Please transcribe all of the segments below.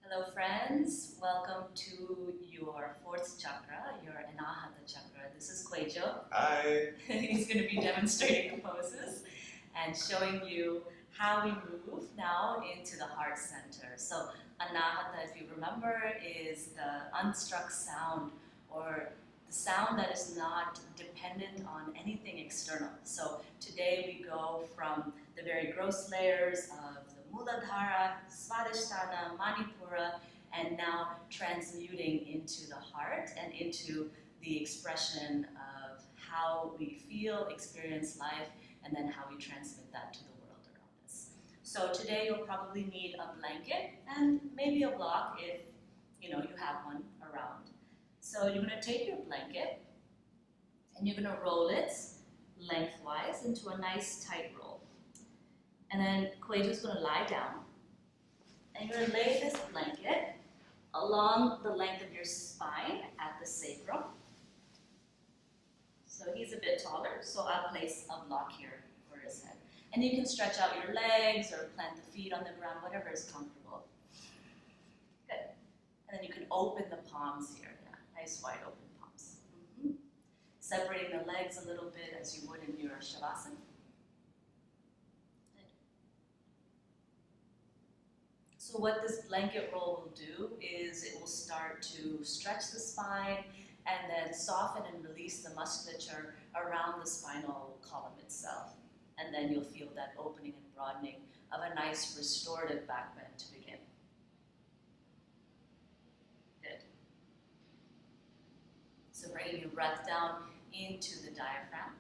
Hello friends, welcome to your fourth chakra, your anahata chakra. This is Khushyoga. Hi. He's going to be demonstrating the poses and showing you how we move now into the heart center. So anahata, if you remember, is the unstruck sound, or the sound that is not dependent on anything external. So today we go from the very gross layers of the Muladhara, Svadhisthana, Manipura, and now transmuting into the heart and into the expression of how we feel, experience life, and then how we transmit that to the world around us. So today you'll probably need a blanket and maybe a block if you have one around. So you're going to take your blanket and you're going to roll it lengthwise into a nice tight roll. And then Khushyoga's going to lie down and you're going to lay this blanket along the length of your spine at the sacrum. So he's a bit taller, so I'll place a block here for his head. And you can stretch out your legs or plant the feet on the ground, whatever is comfortable. Good. And then you can open the palms here. Yeah, nice wide open palms. Separating the legs a little bit as you would in your shavasana. So what this blanket roll will do is it will start to stretch the spine and then soften and release the musculature around the spinal column itself. And then you'll feel that opening and broadening of a nice restorative back bend to begin. Good. So bringing your breath down into the diaphragm,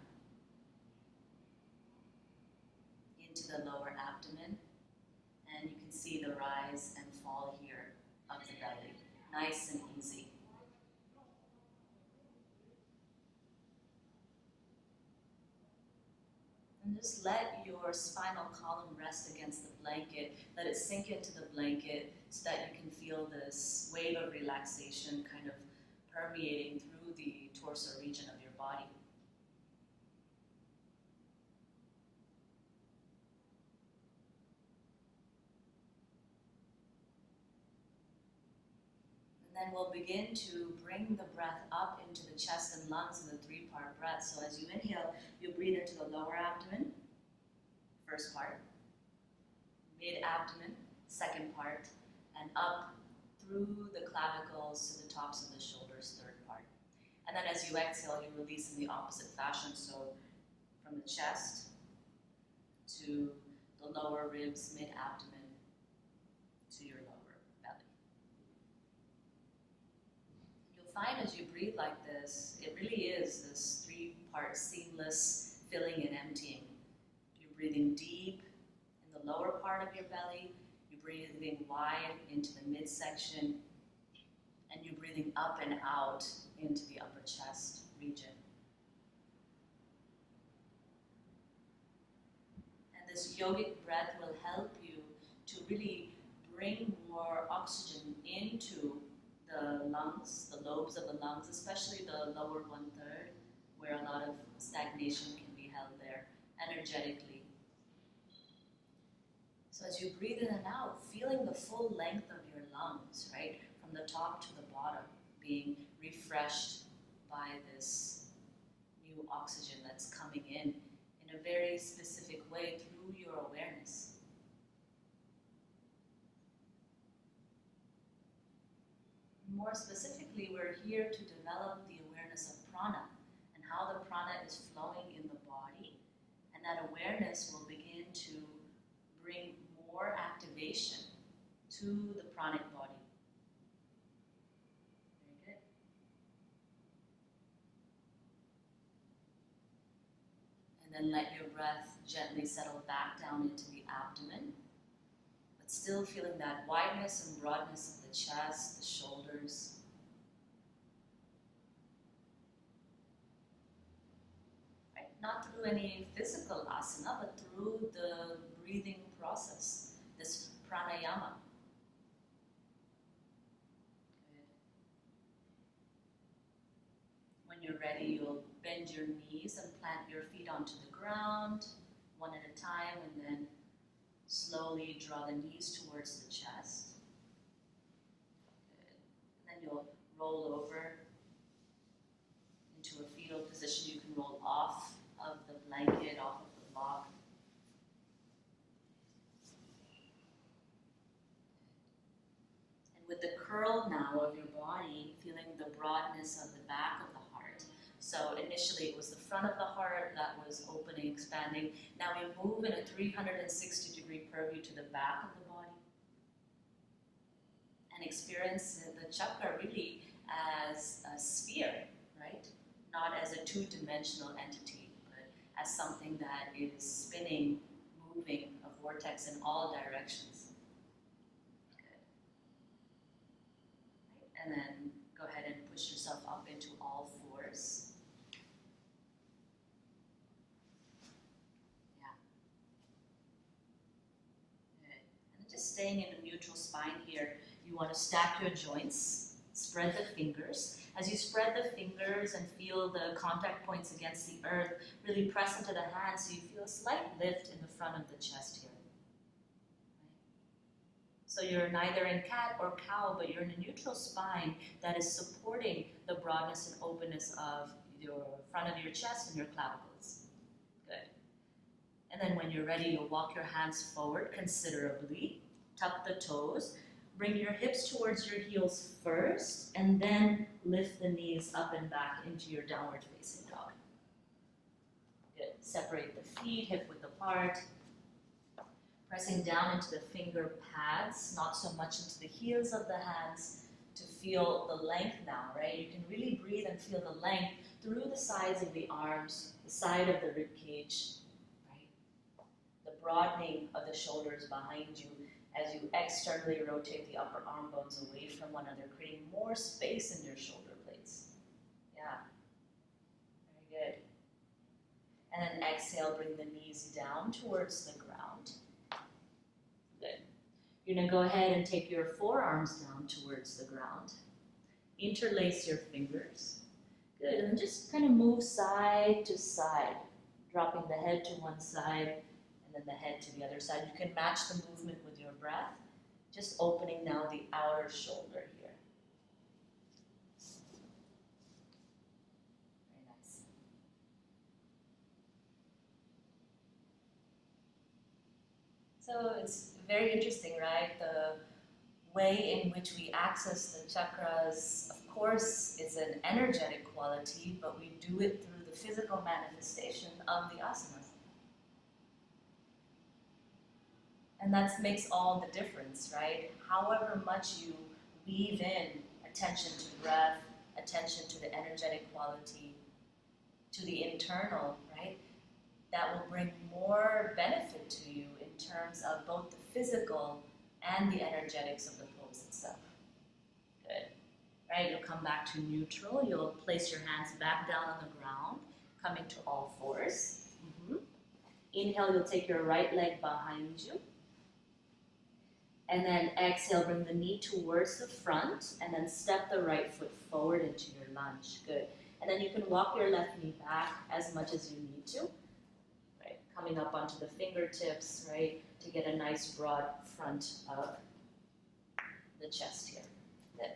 into the lower abdomen, and you can see the rise and fall here of the belly. Nice and easy. And just let your spinal column rest against the blanket. Let it sink into the blanket so that you can feel this wave of relaxation kind of permeating through the torso region of your body. And then we'll begin to bring the breath up into the chest and lungs in the three-part breath. So as you inhale, you breathe into the lower abdomen, first part, mid-abdomen, second part, and up through the clavicles to the tops of the shoulders, third part. And then as you exhale, you release in the opposite fashion, so from the chest to the lower ribs, mid-abdomen, to your lower belly. You'll find as you breathe like this, it really is this three-part seamless filling and emptying. You're breathing deep in the lower part of your belly, you're breathing wide into the midsection, and you're breathing up and out into the upper chest region. And this yogic breath will help you to really bring more oxygen into the lungs, the lobes of the lungs, especially the lower 1/3, where a lot of stagnation can be held there energetically. So as you breathe in and out, feeling the full length of your lungs, right, from the top to the bottom, being refreshed by this new oxygen that's coming in a very specific way through your awareness. More specifically, we're here to develop the awareness of prana and how the prana is flowing in the body. And that awareness will begin to bring more activation to the pranic body. Very good. And then let your breath gently settle back down into the abdomen, but still feeling that wideness and broadness of the chest, the shoulders. Right? Not through any physical asana, but through the breathing process, this pranayama. Good. When you're ready, you'll bend your knees and plant your feet onto the ground, one at a time, and then slowly draw the knees towards the chest. you'll roll over into a fetal position. You can roll off of the blanket, off of the block. And with the curl now of your body, feeling the broadness of the back of the heart. So initially it was the front of the heart that was opening, expanding. Now we move in a 360-degree purview to the back of the body. And experience the chakra really as a sphere, right? Not as a two-dimensional entity, but as something that is spinning, moving, a vortex in all directions. Good. Right. And then go ahead and push yourself up into all fours. Yeah. Good. And just staying in a neutral spine here, you want to stack your joints, spread the fingers. As you spread the fingers and feel the contact points against the earth, really press into the hands so you feel a slight lift in the front of the chest here. Right? So you're neither in cat or cow, but you're in a neutral spine that is supporting the broadness and openness of your front of your chest and your clavicles. Good. And then when you're ready, you'll walk your hands forward considerably, tuck the toes, bring your hips towards your heels first, and then lift the knees up and back into your downward facing dog. Good. Separate the feet, hip width apart. Pressing down into the finger pads, not so much into the heels of the hands, to feel the length now, right? You can really breathe and feel the length through the sides of the arms, the side of the rib cage, right? The broadening of the shoulders behind you, as you externally rotate the upper arm bones away from one another, creating more space in your shoulder blades. Yeah, very good. And then exhale, bring the knees down towards the ground. Good. You're going to go ahead and take your forearms down towards the ground. Interlace your fingers. Good, and then just kind of move side to side, dropping the head to one side, and then the head to the other side. You can match the movement with your breath, just opening now the outer shoulder here. Very nice. So it's very interesting, right? The way in which we access the chakras, of course, is an energetic quality, but we do it through the physical manifestation of the asanas. And that makes all the difference, right? However much you weave in attention to the breath, attention to the energetic quality, to the internal, right? That will bring more benefit to you in terms of both the physical and the energetics of the pose itself. Good. Right, you'll come back to neutral. You'll place your hands back down on the ground, coming to all fours. Inhale, you'll take your right leg behind you. And then exhale, bring the knee towards the front, and then step the right foot forward into your lunge. Good. And then you can walk your left knee back as much as you need to. Right. Coming up onto the fingertips, right, to get a nice broad front of the chest here. Good.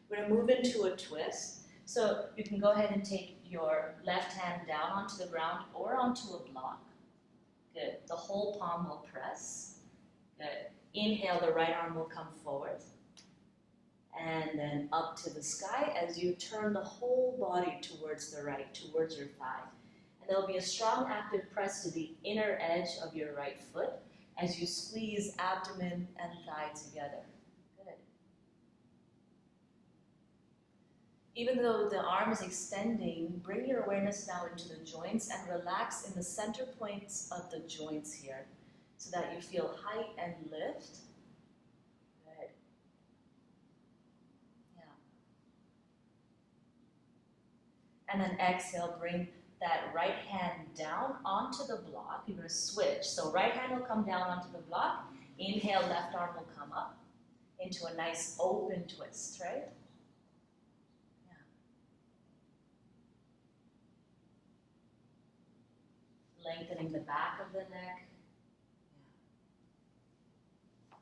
We're going to move into a twist. So you can go ahead and take your left hand down onto the ground or onto a block. Good. The whole palm will press. Good. Inhale, the right arm will come forward. And then up to the sky as you turn the whole body towards the right, towards your thigh. And there will be a strong active press to the inner edge of your right foot as you squeeze abdomen and thigh together. Good. Even though the arm is extending, bring your awareness now into the joints and relax in the center points of the joints here so that you feel height and lift. Good. Yeah. And then exhale, bring that right hand down onto the block. You're going to switch. So right hand will come down onto the block. Inhale, left arm will come up into a nice open twist, right? Yeah. Lengthening the back of the neck. Yeah.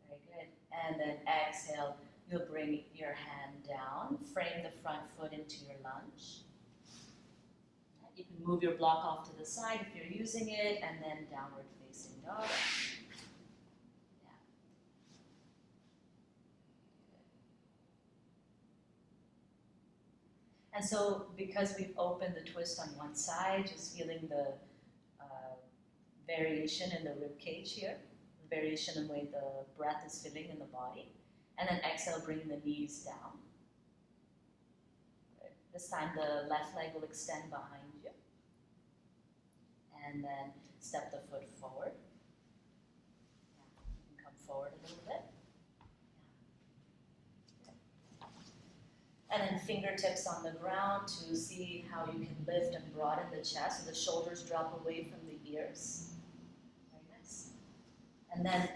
Very good. And then exhale, you'll bring your hand down, frame the front foot into your lunge. You can move your block off to the side if you're using it, and then downward facing dog. Yeah. And so because we've opened the twist on one side, just feeling the variation in the rib cage here, variation in the way the breath is filling in the body. And then exhale, bring the knees down. Good. This time the left leg will extend behind you. And then step the foot forward. Yeah. You can come forward a little bit. Yeah. And then fingertips on the ground to see how you can lift and broaden the chest so the shoulders drop away from the ears. Very nice. And then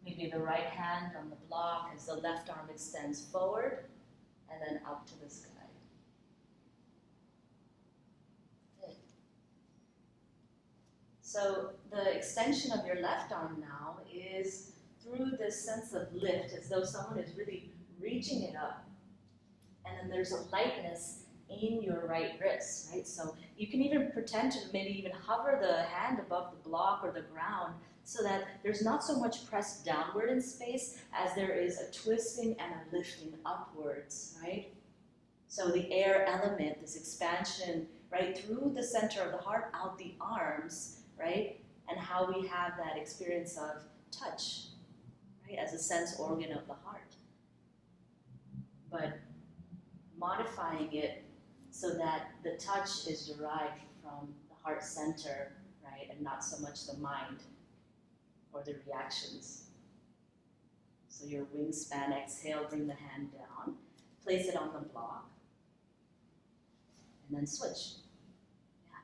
maybe the right hand on the block as the left arm extends forward and then up to the sky. Good. So the extension of your left arm now is through this sense of lift, as though someone is really reaching it up. And then there's a lightness in your right wrist, right? So you can even pretend to maybe even hover the hand above the block or the ground so that there's not so much pressed downward in space as there is a twisting and a lifting upwards, right? So the air element, this expansion, right, through the center of the heart, out the arms, right? And how we have that experience of touch, right, as a sense organ of the heart. But modifying it so that the touch is derived from the heart center, right, and not so much the mind or the reactions. So your wingspan, exhale, bring the hand down, place it on the block, and then switch. Yeah.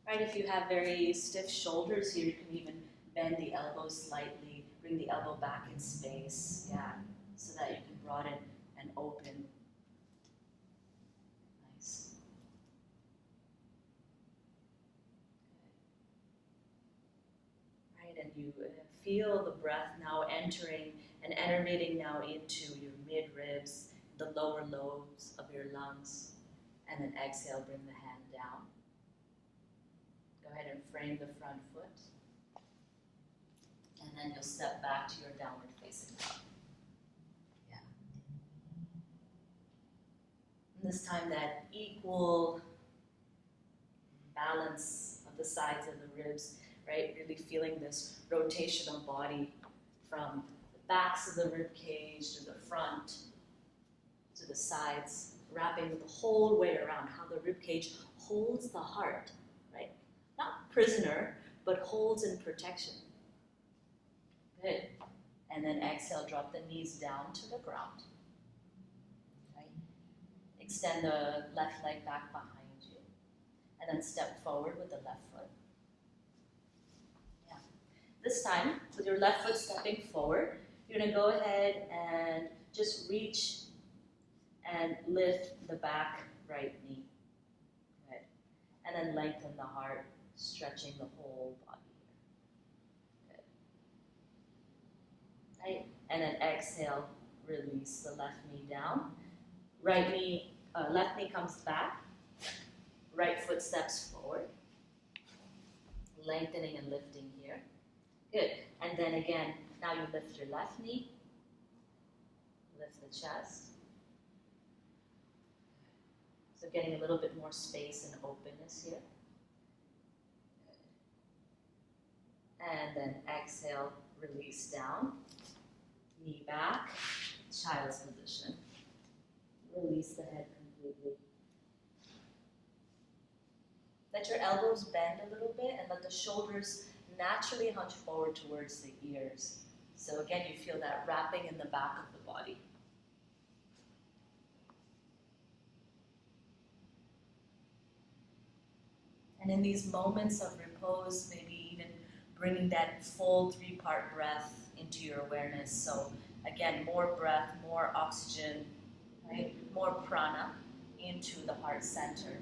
Good. Right, if you have very stiff shoulders here, you can even bend the elbows slightly, bring the elbow back in space, yeah, so that you can broaden and open. Nice. Right, and you feel the breath now entering and enervating now into your mid-ribs, the lower lobes of your lungs, and then exhale, bring the hand down. Go ahead and frame the front foot. And then you'll step back to your downward facing dog. Yeah. And this time that equal balance of the sides of the ribs, right? Really feeling this rotational body from the backs of the rib cage to the front, to the sides, wrapping the whole way around, how the rib cage holds the heart, right? Not prisoner, but holds in protection. Good. And then exhale, drop the knees down to the ground. Right? Extend the left leg back behind you. And then step forward with the left foot. Yeah. This time, with your left foot stepping forward, you're going to go ahead and just reach and lift the back right knee. Good. And then lengthen the heart, stretching the whole body. Right? And then exhale, release the left knee down. Right knee, left knee comes back. Right foot steps forward. Lengthening and lifting here. Good. And then again, now you lift your left knee. Lift the chest. So getting a little bit more space and openness here. Good. And then exhale, release down. Knee back, child's position. Release the head completely. Let your elbows bend a little bit and let the shoulders naturally hunch forward towards the ears. So again, you feel that wrapping in the back of the body. And in these moments of repose, maybe even bringing that full 3-part breath into your awareness. So again, more breath, more oxygen, right? More prana into the heart center.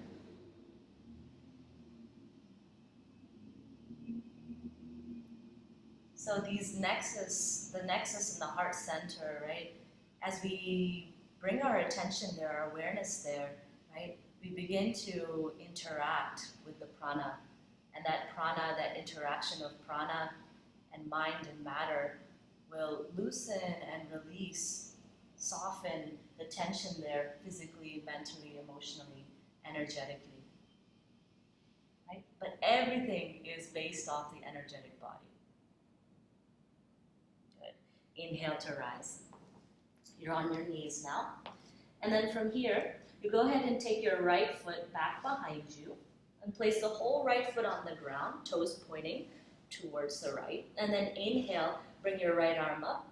So So these the nexus in the heart center, right? As we bring our attention there, our awareness there, right? We begin to interact with the prana. And that prana, that interaction of prana and mind and matter will loosen and release, soften the tension there physically, mentally, emotionally, energetically. Right? But everything is based off the energetic body. Good. Inhale to rise. You're on your knees now. And then from here, you go ahead and take your right foot back behind you and place the whole right foot on the ground, toes pointing towards the right. And then inhale, bring your right arm up,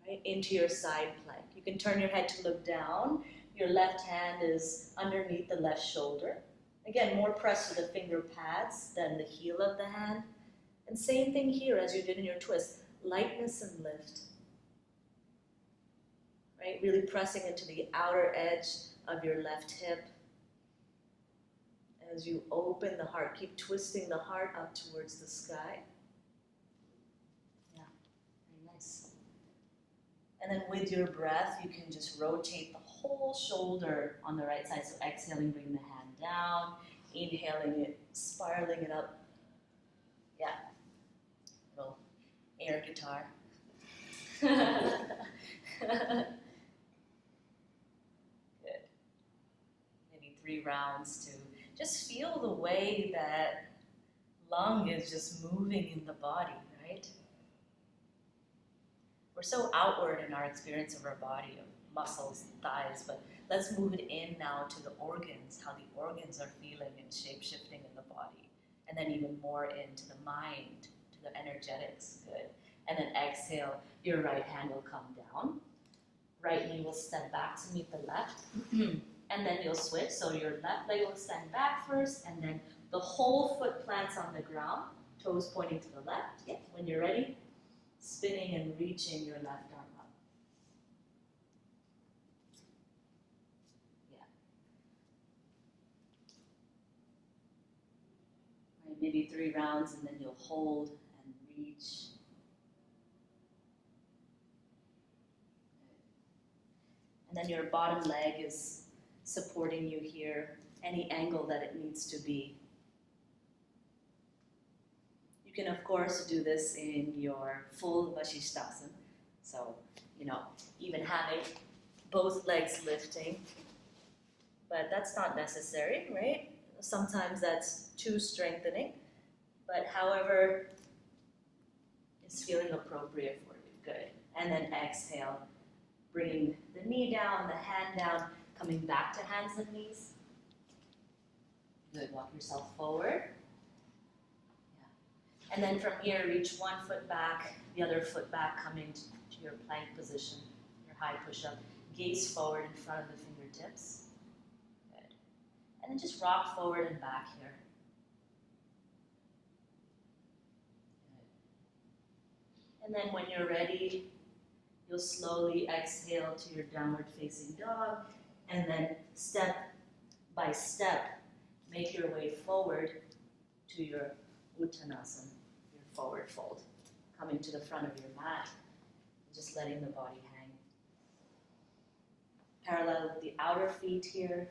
right, into your side plank. You can turn your head to look down. Your left hand is underneath the left shoulder. Again, more press to the finger pads than the heel of the hand. And same thing here as you did in your twist. Lightness and lift. Right? Really pressing into the outer edge of your left hip. As you open the heart, keep twisting the heart up towards the sky. Yeah, very nice. And then with your breath, you can just rotate the whole shoulder on the right side. So exhaling, bring the hand down. Inhaling it, spiraling it up. Yeah, little air guitar. Good. Maybe 3 rounds to just feel the way that lung is just moving in the body, right? We're so outward in our experience of our body, of muscles, thighs, but let's move it in now to the organs, how the organs are feeling and shape-shifting in the body. And then even more into the mind, to the energetics. Good. And then exhale, your right hand will come down. Right knee will step back to meet the left. And then you'll switch. So your left leg will extend back first, and then the whole foot plants on the ground, toes pointing to the left. Yeah. When you're ready, spinning and reaching your left arm up. Yeah. Right, maybe 3 rounds, and then you'll hold and reach. And then your bottom leg is supporting you here, any angle that it needs to be. You can, of course, do this in your full Vasishtasana. So, even having both legs lifting. But that's not necessary, right? Sometimes that's too strengthening. But however is feeling appropriate for you. Good. And then exhale. Bringing the knee down, the hand down, coming back to hands and knees. Good, walk yourself forward. Yeah. And then from here, reach one foot back, the other foot back, coming to your plank position, your high push-up. Gaze forward in front of the fingertips. Good. And then just rock forward and back here. Good. And then when you're ready, you'll slowly exhale to your downward facing dog, and then step by step, make your way forward to your Uttanasana, your forward fold, coming to the front of your mat, just letting the body hang. Parallel with the outer feet here.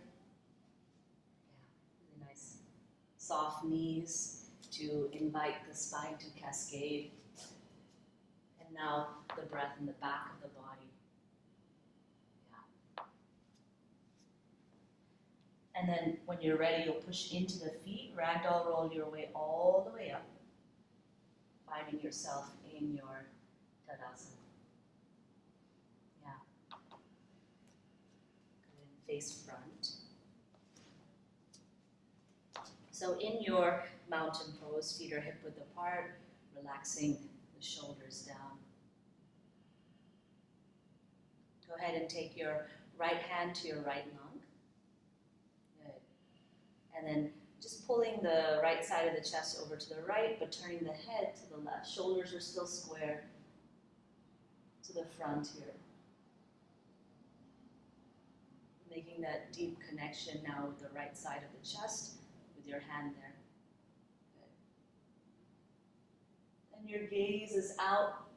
Yeah, really nice. Soft knees to invite the spine to cascade. And now the breath in the back of the body. Yeah. And then when you're ready, you'll push into the feet, ragdoll roll your way all the way up, finding yourself in your Tadasana. Yeah. Good. Face front. So in your mountain pose, feet are hip width apart, relaxing the shoulders down. Go ahead and take your right hand to your right lung. Good. And then just pulling the right side of the chest over to the right, but turning the head to the left. Shoulders are still square to the front here. Making that deep connection now with the right side of the chest, with your hand there. Good. And your gaze is out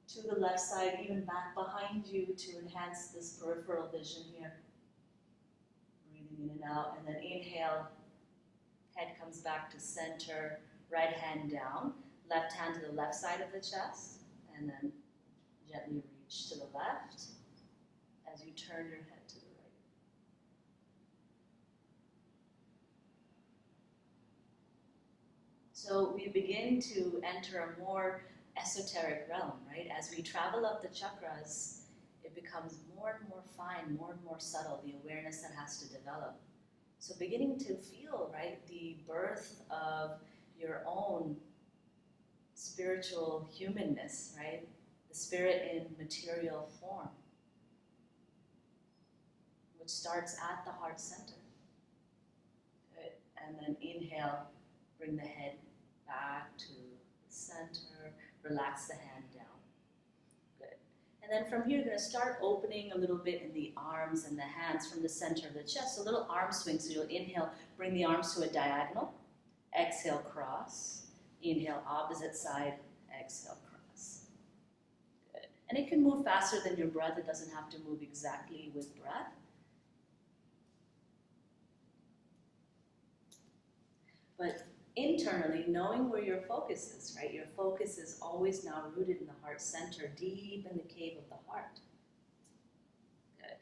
to the left side, even back behind you to enhance this peripheral vision here. Breathing in and out, and then inhale, head comes back to center, right hand down, left hand to the left side of the chest, and then gently reach to the left as you turn your head to the right. So we begin to enter a more esoteric realm, right? As we travel up the chakras, it becomes more and more fine, more and more subtle, the awareness that has to develop. So beginning to feel, right, the birth of your own spiritual humanness, right? The spirit in material form, which starts at the heart center. Good. And then inhale, bring the head back to the center, relax the hand down. Good. And then from here, you're going to start opening a little bit in the arms and the hands from the center of the chest. So a little arm swing. So you'll inhale, bring the arms to a diagonal. Exhale, cross. Inhale, opposite side. Exhale, cross. Good. And it can move faster than your breath. It doesn't have to move exactly with breath. But internally, knowing where your focus is, right? Your focus is always now rooted in the heart center, deep in the cave of the heart. Good.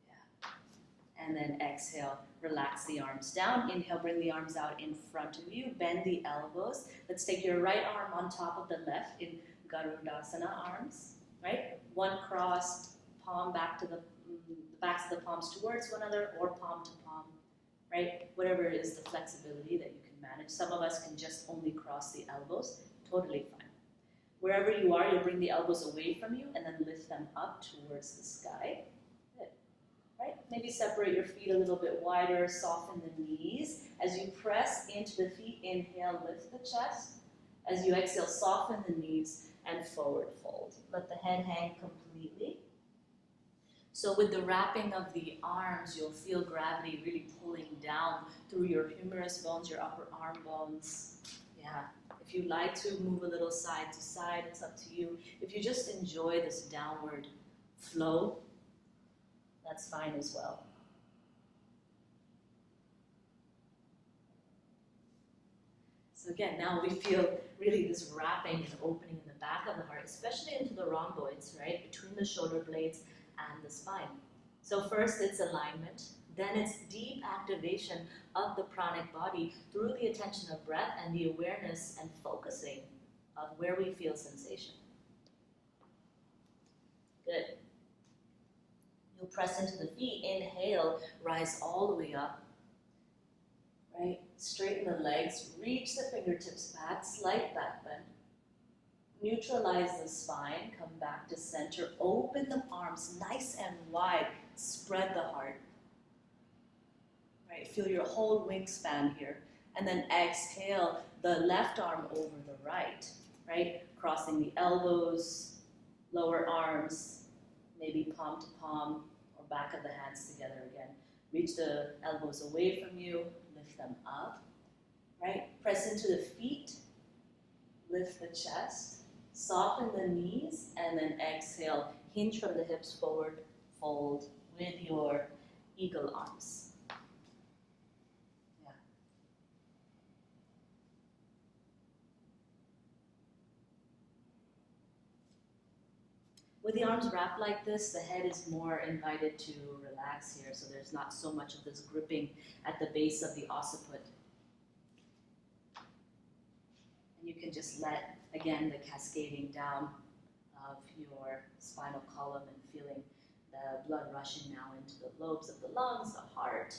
Yeah. And then exhale, relax the arms down. Inhale, bring the arms out in front of you. Bend the elbows. Let's take your right arm on top of the left in Garudasana arms, right? One crossed, palm back to the backs of the palms towards one another, or palm to palm. Right? Whatever is the flexibility that you can manage. Some of us can just only cross the elbows. Totally fine. Wherever you are, you'll bring the elbows away from you and then lift them up towards the sky. Good. Right? Maybe separate your feet a little bit wider, soften the knees. As you press into the feet, inhale, lift the chest. As you exhale, soften the knees and forward fold. Let the head hang completely. So with the wrapping of the arms, you'll feel gravity really pulling down through your humerus bones, your upper arm bones. Yeah. If you like to move a little side to side, it's up to you. If you just enjoy this downward flow, that's fine as well. So again, now we feel really this wrapping and opening in the back of the heart, especially into the rhomboids, right? Between the shoulder blades and the spine. So first it's alignment, then it's deep activation of the pranic body through the attention of breath and the awareness and focusing of where we feel sensation. Good. You'll press into the feet, inhale, rise all the way up, right? Straighten the legs, reach the fingertips back, slight back bend. Neutralize the spine, come back to center, open the arms nice and wide, spread the heart. Right, feel your whole wingspan here. And then exhale the left arm over the right? Crossing the elbows, lower arms, maybe palm to palm or back of the hands together again. Reach the elbows away from you, lift them up, right? Press into the feet, lift the chest. Soften the knees, and then exhale, hinge from the hips forward, fold with your eagle arms. Yeah. With the arms wrapped like this, the head is more invited to relax here, so there's not so much of this gripping at the base of the occiput. And you can just let, again, the cascading down of your spinal column and feeling the blood rushing now into the lobes of the lungs, the heart,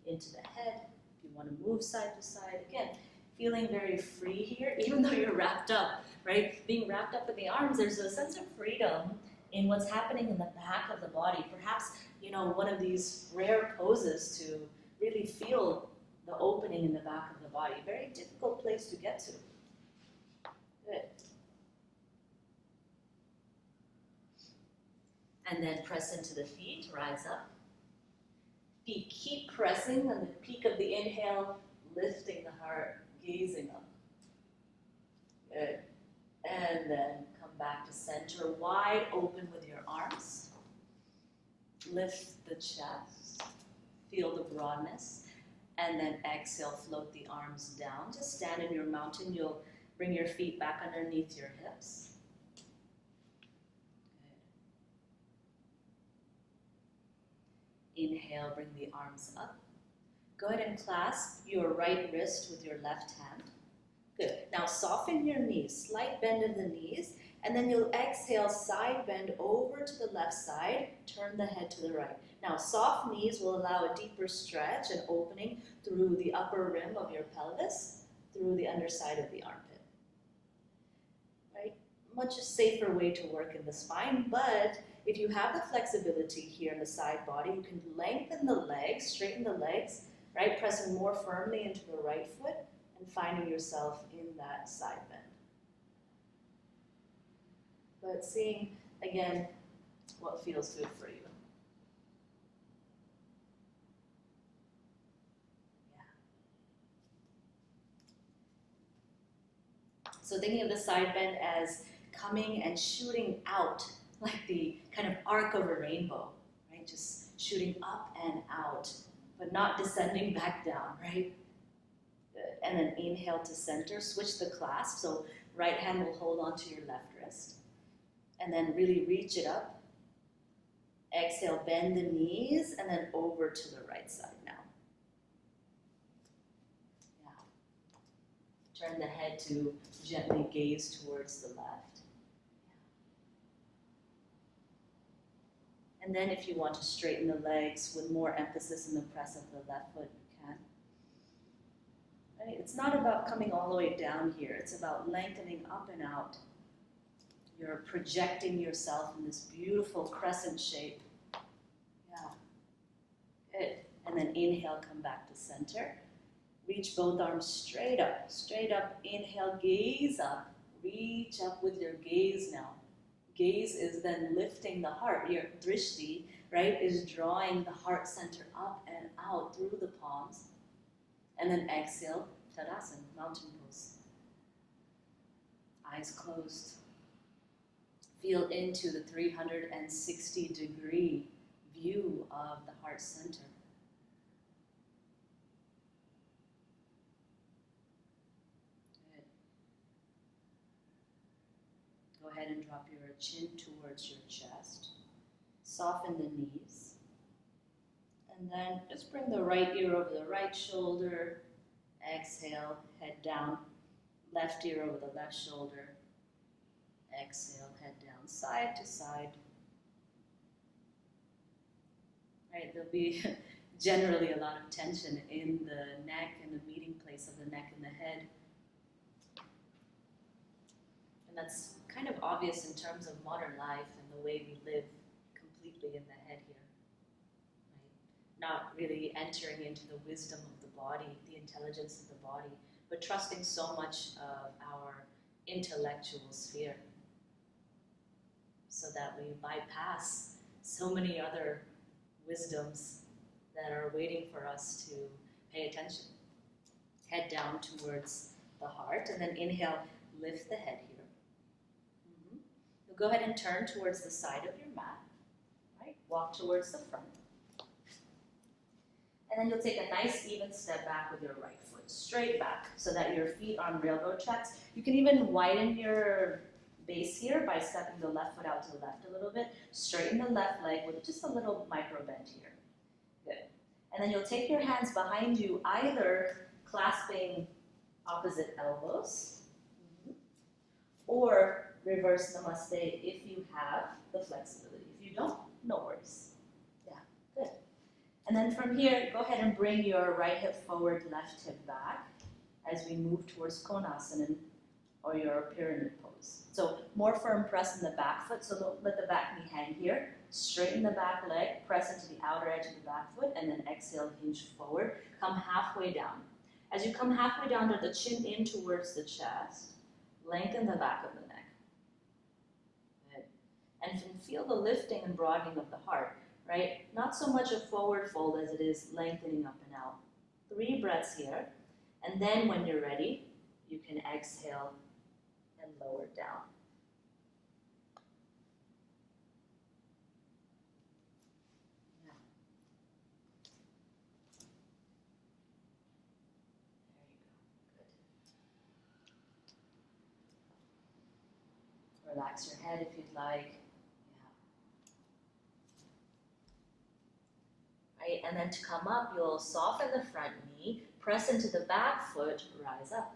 into the head. If you want to move side to side, again, feeling very free here, even though you're wrapped up, right? Being wrapped up in the arms, there's a sense of freedom in what's happening in the back of the body. Perhaps, one of these rare poses to really feel the opening in the back of the body. Very difficult place to get to. Good. And then press into the feet, rise up. Feet keep pressing on the peak of the inhale, lifting the heart, gazing up. Good. And then come back to center, wide open with your arms. Lift the chest, feel the broadness, and then exhale, float the arms down. Just stand in your mountain. You'll bring your feet back underneath your hips. Good. Inhale, bring the arms up. Go ahead and clasp your right wrist with your left hand. Good. Now soften your knees, slight bend in the knees, and then you'll exhale, side bend over to the left side, turn the head to the right. Now soft knees will allow a deeper stretch and opening through the upper rim of your pelvis, through the underside of the armpit. Right? Much safer way to work in the spine, but if you have the flexibility here in the side body, you can lengthen the legs, straighten the legs, right? Pressing more firmly into the right foot and finding yourself in that side bend. But seeing, again, what feels good for you. Yeah. So thinking of the side bend as coming and shooting out, like the kind of arc of a rainbow, right? Just shooting up and out, but not descending back down, right? Good. And then inhale to center, switch the clasp, so right hand will hold onto your left wrist. And then really reach it up. Exhale, bend the knees, and then over to the right side now. Yeah. Turn the head to gently gaze towards the left. And then if you want to straighten the legs with more emphasis in the press of the left foot, you can. Right? It's not about coming all the way down here. It's about lengthening up and out. You're projecting yourself in this beautiful crescent shape. Yeah. Good. And then inhale, come back to center. Reach both arms straight up. Straight up. Inhale, gaze up. Reach up with your gaze now. Gaze is then lifting the heart. Your drishti, right, is drawing the heart center up and out through the palms. And then exhale, Tadasana, mountain pose. Eyes closed. Feel into the 360-degree view of the heart center. Good. Go ahead and drop your chin towards your chest. Soften the knees. And then just bring the right ear over the right shoulder. Exhale, head down. Left ear over the left shoulder. Exhale, head down, side to side. Right, there'll be generally a lot of tension in the neck and the meeting place of the neck and the head. And that's kind of obvious in terms of modern life and the way we live completely in the head here. Right? Not really entering into the wisdom of the body, the intelligence of the body, but trusting so much of our intellectual sphere, so that we bypass so many other wisdoms that are waiting for us to pay attention. Head down towards the heart, and then inhale, lift the head here. You'll go ahead and turn towards the side of your mat, right? Walk towards the front. And then you'll take a nice even step back with your right foot, straight back, so that your feet are on railroad tracks. You can even widen your base here by stepping the left foot out to the left a little bit. Straighten the left leg with just a little micro bend here. Good. And then you'll take your hands behind you, either clasping opposite elbows, or reverse namaste if you have the flexibility. If you don't, no worries. Yeah, good. And then from here, go ahead and bring your right hip forward, left hip back as we move towards Konasana or your pyramid pose. So more firm press in the back foot, so don't let the back knee hang here. Straighten the back leg, press into the outer edge of the back foot, and then exhale, hinge forward. Come halfway down. As you come halfway down, to the chin in towards the chest, lengthen the back of the neck. Good. And feel the lifting and broadening of the heart, right? Not so much a forward fold as it is lengthening up and out. 3 breaths here, and then when you're ready, you can exhale and lower down. Yeah. There you go. Good. Relax your head if you'd like. Right? And then to come up, you'll soften the front knee, press into the back foot, rise up.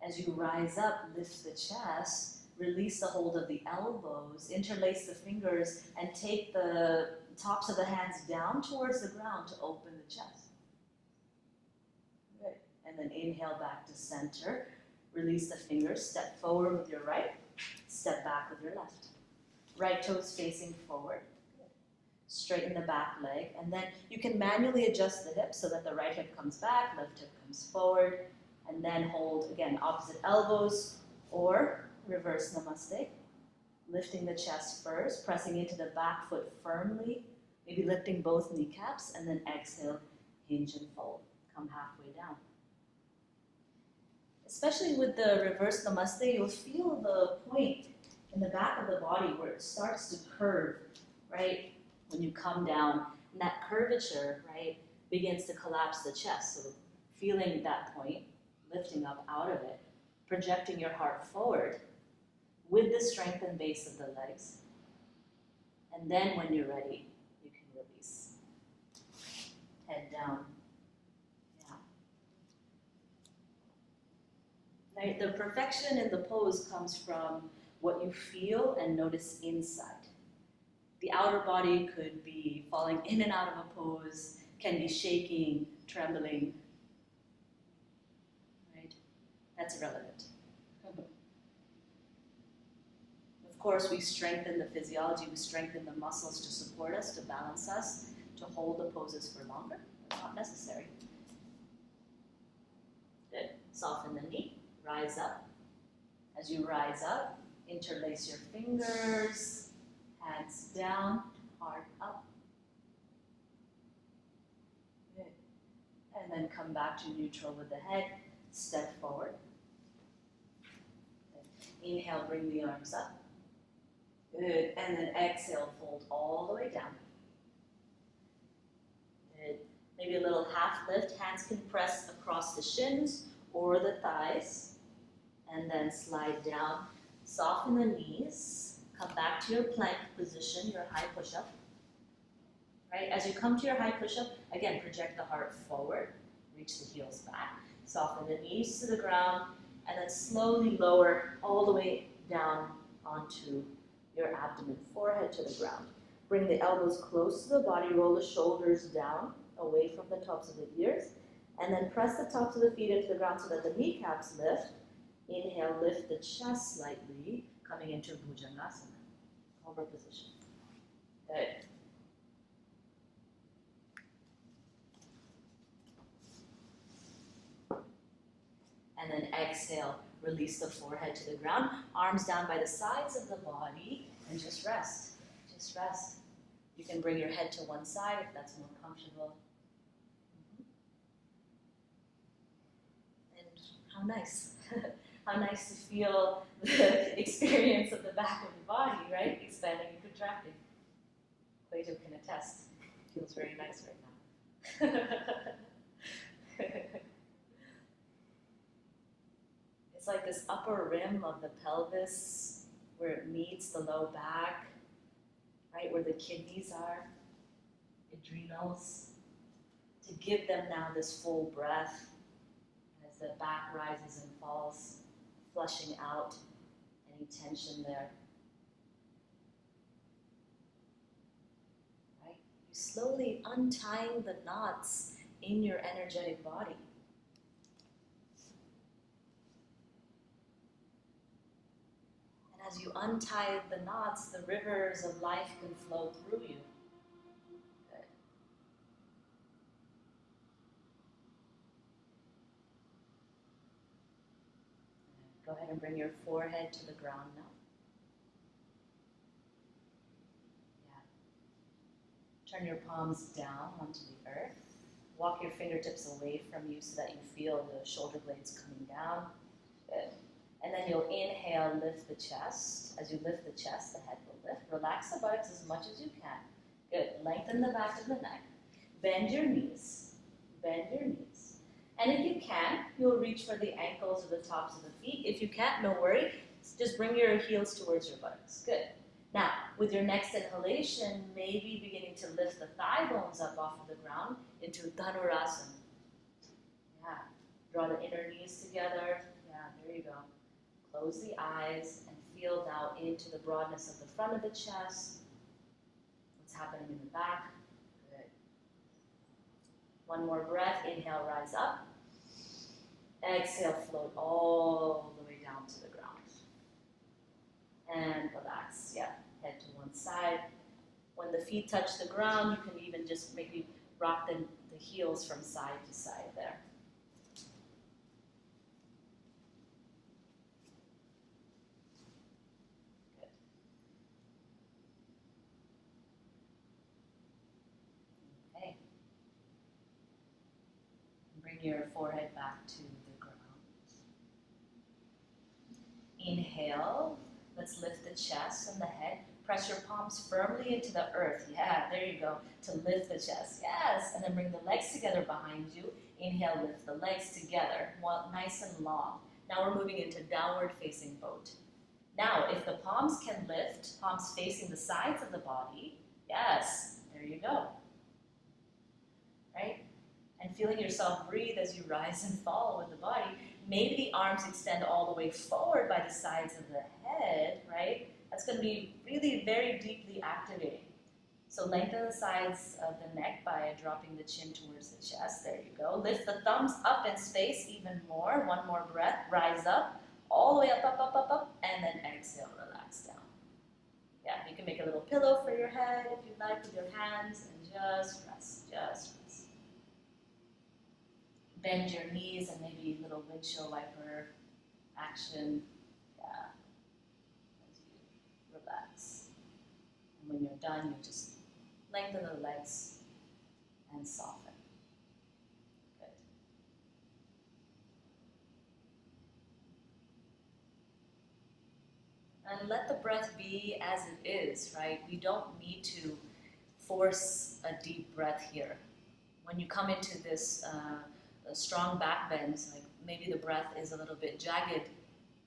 As you rise up, lift the chest, release the hold of the elbows, interlace the fingers, and take the tops of the hands down towards the ground to open the chest. Good. And then inhale back to center. Release the fingers, step forward with your right, step back with your left. Right toes facing forward. Straighten the back leg, and then you can manually adjust the hips so that the right hip comes back, left hip comes forward, and then hold, again, opposite elbows or reverse namaste. Lifting the chest first, pressing into the back foot firmly, maybe lifting both kneecaps, and then exhale, hinge and fold. Come halfway down. Especially with the reverse namaste, you'll feel the point in the back of the body where it starts to curve, right? When you come down, and that curvature, right, begins to collapse the chest. So feeling that point, lifting up out of it, projecting your heart forward with the strengthened base of the legs. And then when you're ready, you can release. Head down. Yeah. Right, the perfection in the pose comes from what you feel and notice inside. The outer body could be falling in and out of a pose, can be shaking, trembling, right? That's irrelevant. Of course, we strengthen the physiology, we strengthen the muscles to support us, to balance us, to hold the poses for longer. It's not necessary. Good. Soften the knee, rise up. As you rise up, interlace your fingers, hands down, heart up. Good. And then come back to neutral with the head. Step forward. Good. Inhale, bring the arms up. Good. And then exhale, fold all the way down. Good. Maybe a little half lift. Hands can press across the shins or the thighs. And then slide down. Soften the knees. Come back to your plank position, your high push-up. Right? As you come to your high push-up, again, project the heart forward, reach the heels back, soften the knees to the ground, and then slowly lower all the way down onto your abdomen, forehead to the ground. Bring the elbows close to the body, roll the shoulders down, away from the tops of the ears, and then press the tops of the feet into the ground so that the kneecaps lift. Inhale, lift the chest slightly, coming into Bhujangasana, cobra position. Good. And then exhale, release the forehead to the ground, arms down by the sides of the body, and just rest. Just rest. You can bring your head to one side if that's more comfortable. And how nice. How nice to feel the experience of the back of the body, right? Expanding and contracting. Plato can attest. It feels very nice right now. It's like this upper rim of the pelvis where it meets the low back, right? Where the kidneys are, adrenals. To give them now this full breath as the back rises and falls, flushing out any tension there. Right? You're slowly untying the knots in your energetic body. And as you untie the knots, the rivers of life can flow through you. Good. Go ahead and bring your forehead to the ground now. Yeah. Turn your palms down onto the earth. Walk your fingertips away from you so that you feel the shoulder blades coming down. Good. And then you'll inhale, lift the chest. As you lift the chest, the head will lift. Relax the buttocks as much as you can. Good. Lengthen the back of the neck. Bend your knees. Bend your knees. And if you can, you'll reach for the ankles or the tops of the feet. If you can't, no worry. Just bring your heels towards your buttocks. Good. Now, with your next inhalation, maybe beginning to lift the thigh bones up off of the ground into Dhanurasana. Yeah. Draw the inner knees together. Yeah, there you go. Close the eyes and feel now into the broadness of the front of the chest. What's happening in the back? Good. One more breath. Inhale, rise up. Exhale, float all the way down to the ground. And relax. Yeah, head to one side. When the feet touch the ground, you can even just maybe rock the heels from side to side there. Good. Okay. Bring your forehead back to the ground. Inhale. Let's lift the chest and the head. Press your palms firmly into the earth. Yeah, there you go. To lift the chest. Yes. And then bring the legs together behind you. Inhale, lift the legs together. Nice and long. Now we're moving into downward facing boat. Now, if the palms can lift, palms facing the sides of the body. Yes. There you go. Right? And feeling yourself breathe as you rise and fall with the body. Maybe the arms extend all the way forward by the sides of the head, right? That's going to be really very deeply activating. So lengthen the sides of the neck by dropping the chin towards the chest. There you go. Lift the thumbs up in space even more. One more breath. Rise up. All the way up, up, up, up, up. And then exhale, relax down. Yeah, you can make a little pillow for your head if you'd like with your hands. And just rest, just rest. Bend your knees and maybe a little windshield wiper action. Yeah. As you relax. And when you're done, you just lengthen the legs and soften. Good. And let the breath be as it is, right? We don't need to force a deep breath here. When you come into this strong back bends, like maybe the breath is a little bit jagged,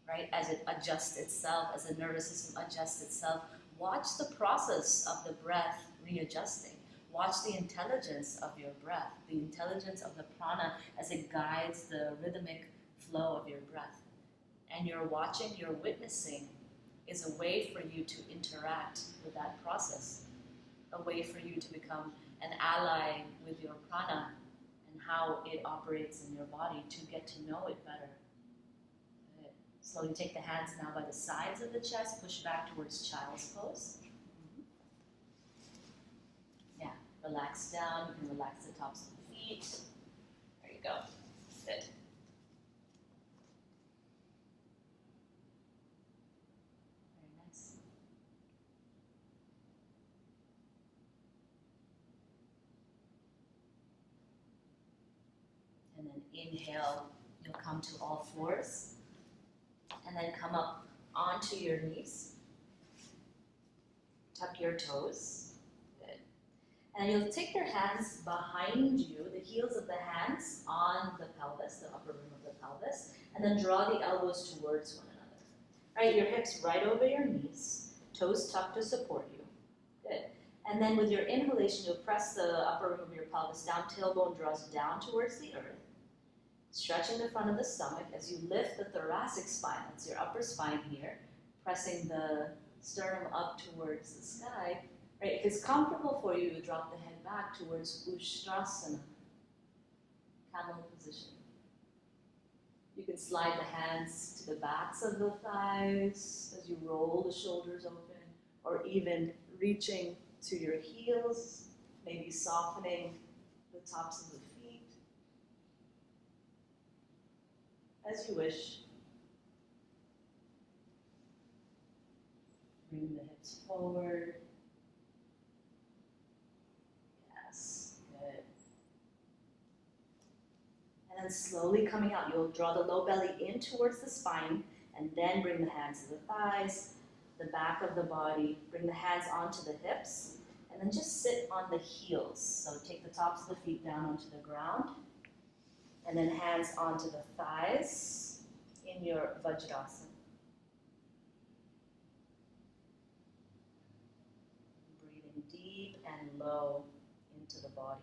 right? As it adjusts itself, as the nervous system adjusts itself, watch the process of the breath readjusting. Watch the intelligence of your breath, the intelligence of the prana as it guides the rhythmic flow of your breath. And you're watching, you're witnessing is a way for you to interact with that process, a way for you to become an ally with your prana and how it operates in your body to get to know it better. Good. Slowly take the hands now by the sides of the chest, push back towards child's pose. Yeah, relax down, you can relax the tops of the feet. There you go. Good. Very nice. And then inhale, you'll come to all fours. And then come up onto your knees. Tuck your toes. Good. And you'll take your hands behind you, the heels of the hands on the pelvis, the upper rim of the pelvis, and then draw the elbows towards one another. Right, your hips right over your knees, toes tucked to support you. Good. And then with your inhalation, you'll press the upper rim of your pelvis down, tailbone draws down towards the earth. Stretching the front of the stomach as you lift the thoracic spine, that's your upper spine here, pressing the sternum up towards the sky. Right? If it's comfortable for you, drop the head back towards Ustrasana, camel position. You can slide the hands to the backs of the thighs as you roll the shoulders open, or even reaching to your heels, maybe softening the tops of the feet. As you wish. Bring the hips forward. Yes, good. And then slowly coming out, you'll draw the low belly in towards the spine And then bring the hands to the thighs, the back of the body, bring the hands onto the hips, and then just sit on the heels. So take the tops of the feet down onto the ground, and then hands onto the thighs in your Vajrasana. Breathing deep and low into the body.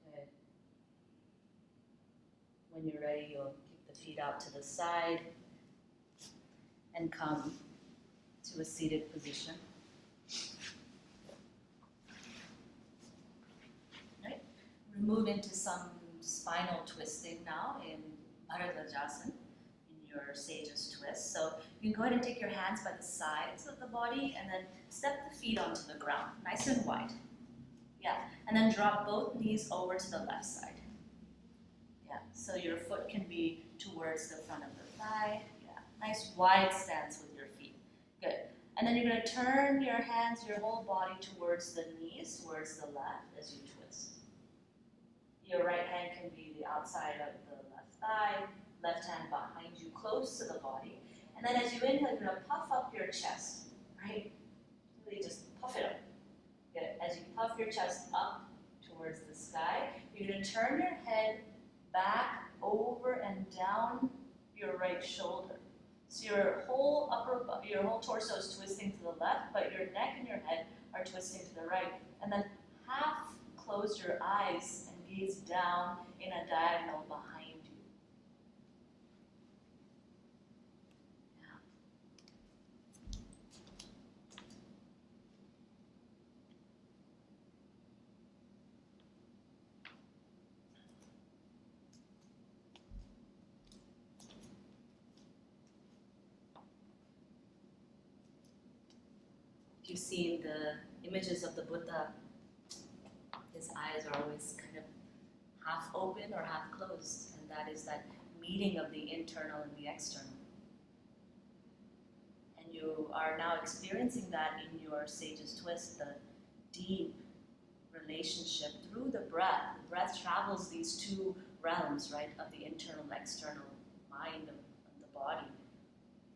Good. When you're ready, you'll keep the feet out to the side and come to a seated position. Right? We move into some spinal twisting now in Bharadvajasana, in your Sage's twist. So you can go ahead and take your hands by the sides of the body and then step the feet onto the ground, nice and wide. Yeah, and then drop both knees over to the left side. Yeah, so your foot can be towards the front of the thigh. Yeah, nice wide stance with your feet. Good. And then you're going to turn your hands, your whole body towards the knees, towards the left as you twist. Your right hand can be the outside of the left thigh, left hand behind you, close to the body. And then as you inhale, you're going to puff up your chest, right? Really just puff it up. Good. As you puff your chest up towards the sky, you're going to turn your head back, over, and down your right shoulder. So your whole torso is twisting to the left, but your neck and your head are twisting to the right. And then half close your eyes and gaze down in a diagonal behind you. Yeah. If you've seen the images of the Buddha, his eyes are always kind of half open or half closed, and that is that meeting of the internal and the external. And you are now experiencing that in your Sage's twist, the deep relationship through the breath. The breath travels these two realms, right, of the internal and external mind of the body,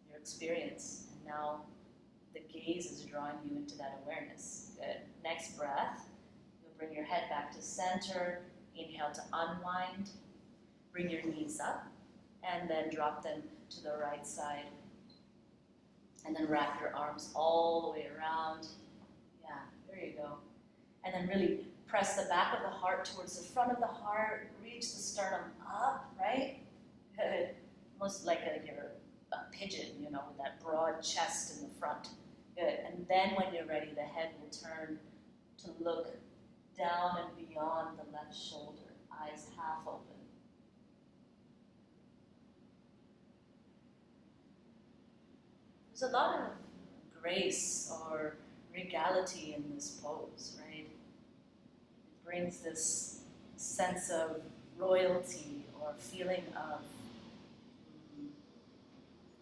your experience. And now the gaze is drawing you into that awareness. Good. Next breath, you'll bring your head back to center. Inhale to unwind. Bring your knees up and then drop them to the right side. And then wrap your arms all the way around. Yeah, there you go. And then really press the back of the heart towards the front of the heart. Reach the sternum up, right? Good. Almost like you're a pigeon, you know, with that broad chest in the front. Good. And then when you're ready, the head will turn to look down and beyond the left shoulder, eyes half open. There's a lot of grace or regality in this pose, right? It brings this sense of royalty or feeling of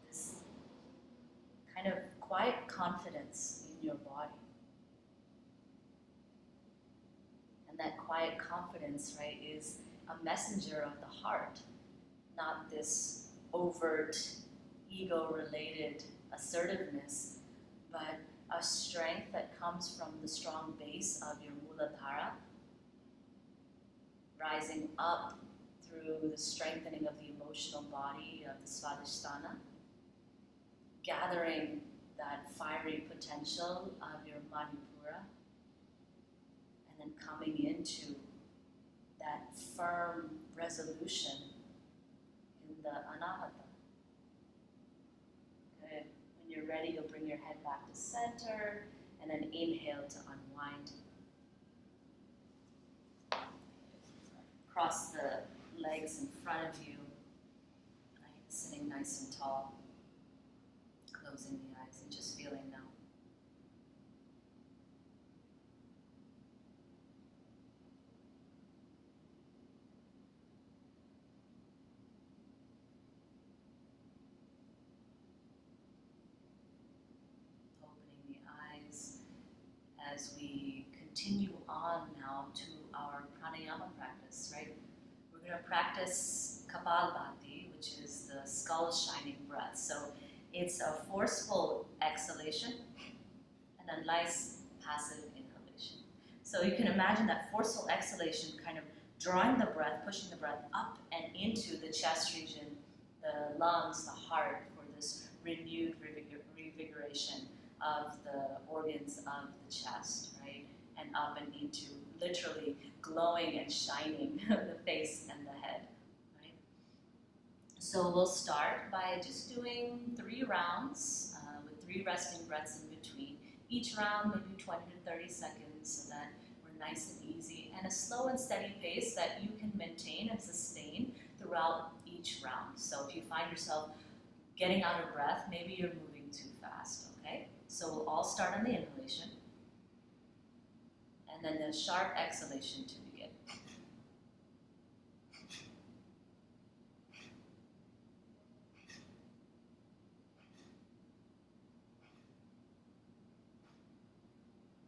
this kind of quiet confidence in your body. And that quiet confidence, right, is a messenger of the heart, not this overt, ego-related assertiveness, but a strength that comes from the strong base of your Muladhara, rising up through the strengthening of the emotional body of the Svadhisthana, gathering that fiery potential of your Manipura, and then coming into that firm resolution in the anahata. Good. When you're ready, you'll bring your head back to center, and then inhale to unwind. Cross the legs in front of you, right? Sitting nice and tall, closing the eyes and just feeling now. Opening the eyes as we continue on now to our pranayama practice, right? We're we're going to practice Kapalbhati, which is the skull shining breath. So it's a forceful exhalation and a nice passive inhalation. So you can imagine that forceful exhalation kind of drawing the breath, pushing the breath up and into the chest region, the lungs, the heart, for this renewed revigoration of the organs of the chest, right? And up and into literally glowing and shining the face and the head, right? So we'll start by just doing 3 rounds with 3 resting breaths in between. Each round maybe 20 to 30 seconds so that we're nice and easy, and a slow and steady pace that you can maintain and sustain throughout each round. So if you find yourself getting out of breath, maybe you're moving too fast, okay? So we'll all start on the inhalation, and then the sharp exhalation to begin.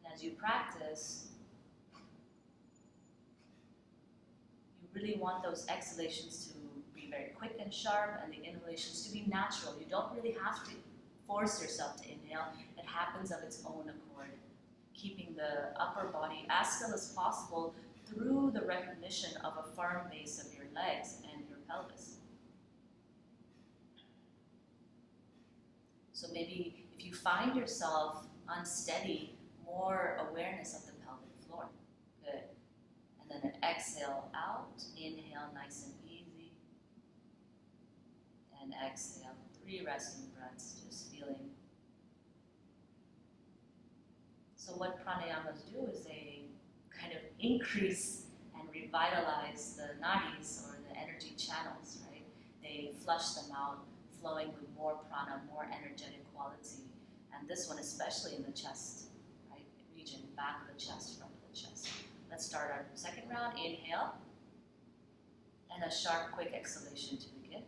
And as you practice, you really want those exhalations to be very quick and sharp, and the inhalations to be natural. You don't really have to force yourself to inhale. It happens of its own accord, keeping the upper body as still as possible through the recognition of a firm base of your legs and your pelvis. So maybe if you find yourself unsteady, more awareness of the pelvic floor. Good. And then an exhale out, inhale nice and easy, and exhale. 3 resting breaths, just feeling. So what pranayamas do is they kind of increase and revitalize the nadis, or the energy channels, right? They flush them out, flowing with more prana, more energetic quality. And this one especially in the chest, right, region, back of the chest, front of the chest. Let's start our second round. Inhale, and a sharp, quick exhalation to begin.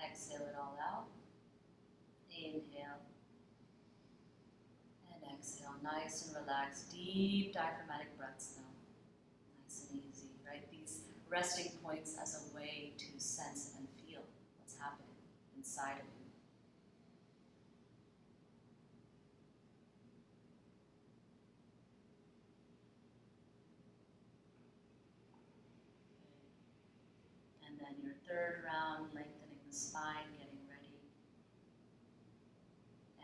Exhale it all out. Inhale. And exhale. Nice and relaxed. Deep diaphragmatic breaths now. Nice and easy, right? These resting points as a way to sense and feel what's happening inside of you. And then your third round, lengthening the spine, getting ready.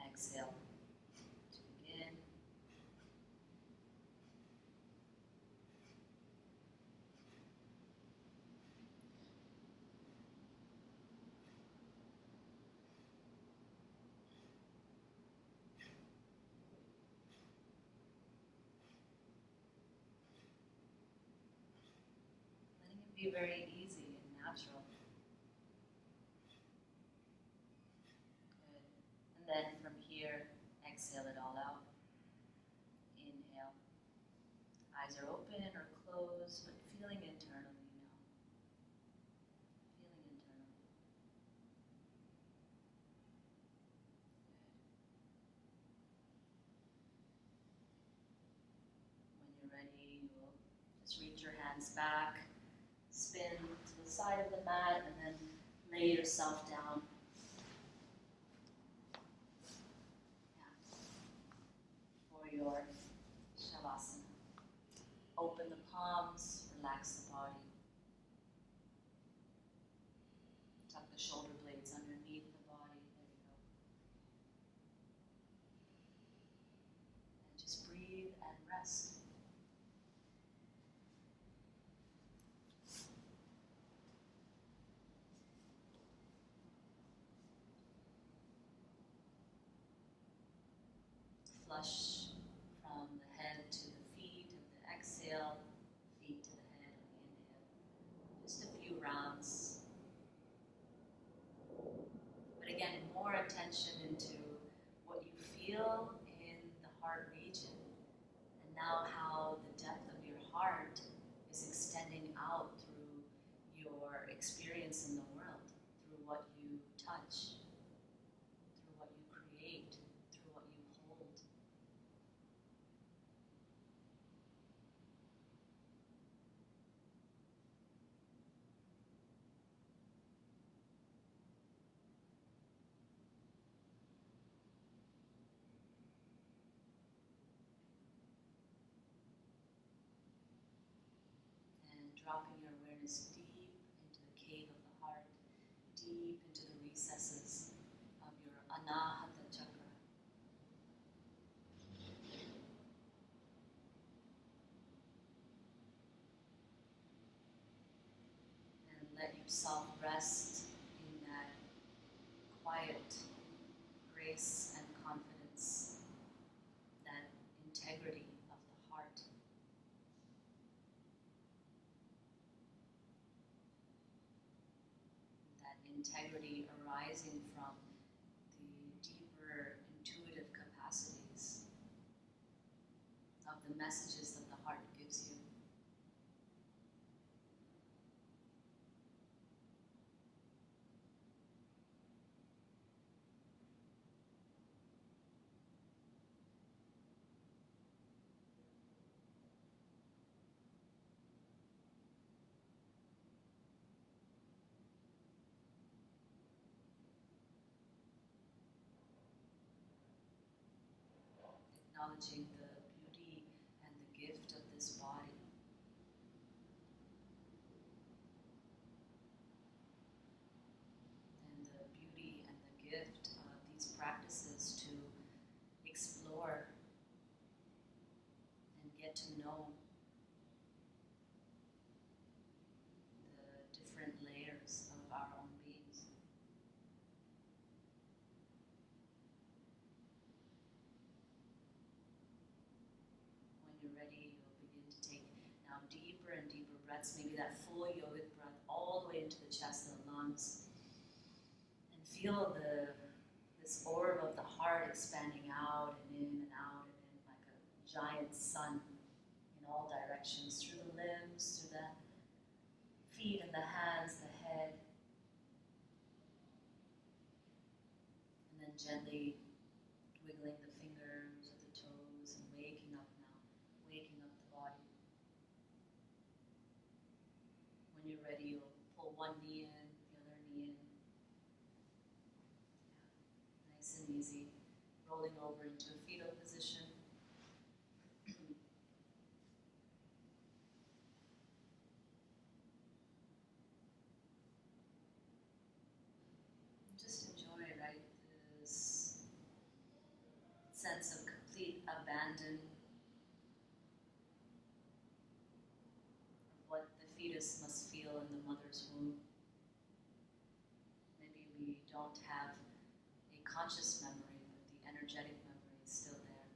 Exhale to begin. Letting it be very easy and natural. Good. And then from here, exhale it all out. Inhale. Eyes are open or closed, but feeling internally now. Feeling internally. Good. When you're ready, you'll just reach your hands back, spin to the side of the mat, and then lay yourself down. For your shavasana. Open the palms, relax the body. Tuck the shoulder blades underneath the body. There we go. And just breathe and rest. Flush from the head to the feet of the exhale, feet to the head on the inhale. feel in the heart region, and now how the depth of your heart is extending out through your experience in the world, through what you touch, through what you create, through what you hold. And dropping your awareness deep into the cave of the heart, deep into the recesses of your anahata chakra. And let yourself rest in that quiet grace and confidence, that integrity of the heart. That integrity arising from the deeper intuitive capacities of the messages that the heart gives you. Acknowledging the beauty and the gift of this body. And the beauty and the gift of these practices to explore and get to know the different layers of our own beings. When you're ready, you'll begin to take now deeper and deeper breaths, maybe that full yogic breath all the way into the chest and the lungs. And feel this orb of the heart expanding out and in and out and in like a giant sun in all directions, through the limbs, through the feet and the hands, the head. And then gently wiggling the fingers or the toes and waking up now, waking up the body. When you're ready, you'll pull one knee in, the other knee in. Yeah. Nice and easy. Rolling over into a fetal position. Just enjoy, right, this sense of complete abandon of what the fetus must feel in the mother's womb. Maybe we don't have a conscious memory, but the energetic memory is still there.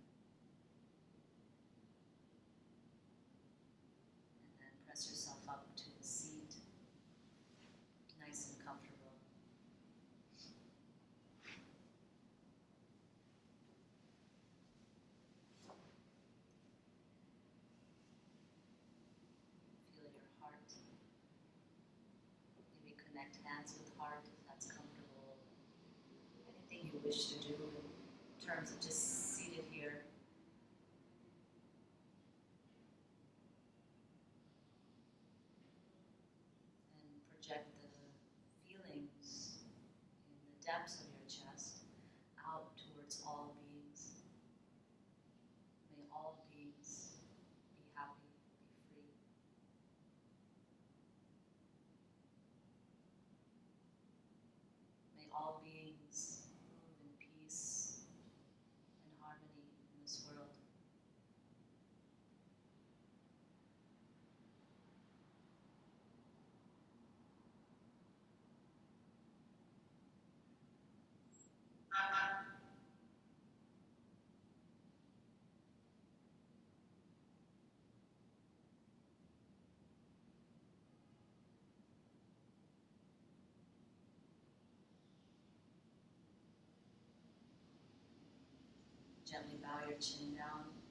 And then press yourself up to a seat, nice and comfortable. Feel your heart. Maybe connect hands with heart if that's comfortable. Anything you wish to do in terms of just seated here. And project the feelings in the depths of your chest out towards all beings. May all beings be happy, be free. May all beings move in peace and harmony in this world. Gently bow your chin down.